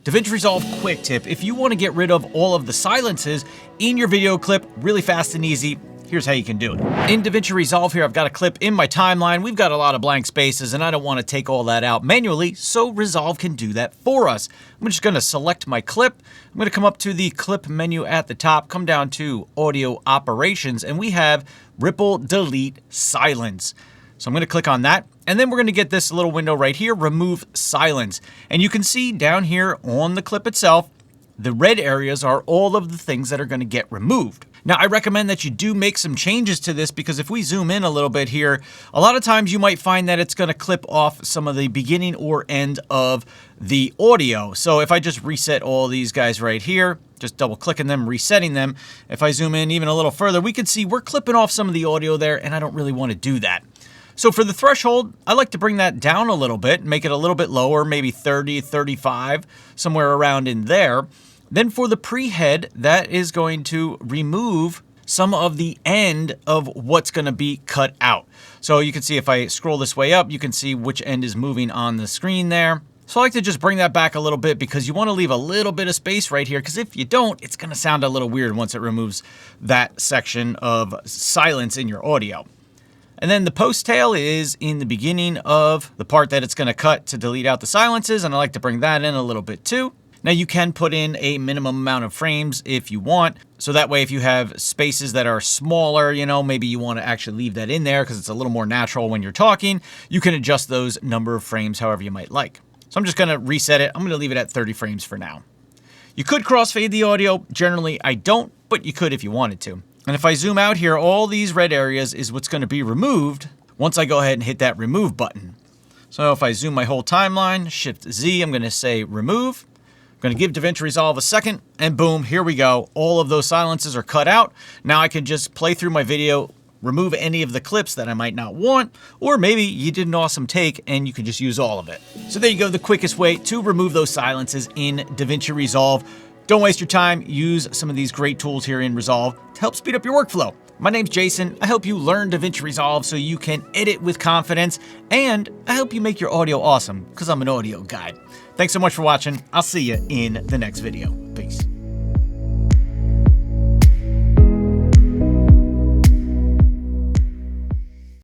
DaVinci Resolve Quick Tip. If you want to get rid of all of the silences in your video clip really fast and easy, here's how you can do it. In DaVinci Resolve here, I've got a clip in my timeline. We've got a lot of blank spaces and I don't want to take all that out manually, so Resolve can do that for us. I'm just going to select my clip. I'm going to come up to the clip menu at the top, come down to audio operations, and we have ripple, delete, silence. So I'm going to click on that, and then we're going to get this little window right here, remove silence. And you can see down here on the clip itself, the red areas are all of the things that are going to get removed. Now, I recommend that you do make some changes to this because if we zoom in a little bit here, a lot of times you might find that it's going to clip off some of the beginning or end of the audio. So if I just reset all these guys right here, just double clicking them, resetting them, if I zoom in even a little further, we can see we're clipping off some of the audio there, and I don't really want to do that. So for the threshold, I like to bring that down a little bit, make it a little bit lower, maybe 30, 35, somewhere around in there. Then for the pre-head, that is going to remove some of the end of what's going to be cut out. So you can see if I scroll this way up, you can see which end is moving on the screen there. So I like to just bring that back a little bit because you want to leave a little bit of space right here, because if you don't, it's going to sound a little weird once it removes that section of silence in your audio. And then the post tail is in the beginning of the part that it's going to cut to delete out the silences, and I like to bring that in a little bit too. Now you can put in a minimum amount of frames if you want, so that way if you have spaces that are smaller, maybe you want to actually leave that in there because it's a little more natural when you're talking, you can adjust those number of frames however you might like. So I'm just going to reset it. I'm going to leave it at 30 frames for now. You could crossfade the audio. Generally, I don't, but you could if you wanted to. And if I zoom out here, all these red areas is what's going to be removed once I go ahead and hit that remove button. So if I zoom my whole timeline, Shift Z, I'm going to say remove. I'm going to give DaVinci Resolve a second, and boom, here we go. All of those silences are cut out. Now I can just play through my video, remove any of the clips that I might not want, or maybe you did an awesome take and you can just use all of it. So there you go, the quickest way to remove those silences in DaVinci Resolve. Don't waste your time. Use some of these great tools here in Resolve to help speed up your workflow. My name's Jason. I help you learn DaVinci Resolve so you can edit with confidence, and I help you make your audio awesome because I'm an audio guy. Thanks so much for watching. I'll see you in the next video. Peace.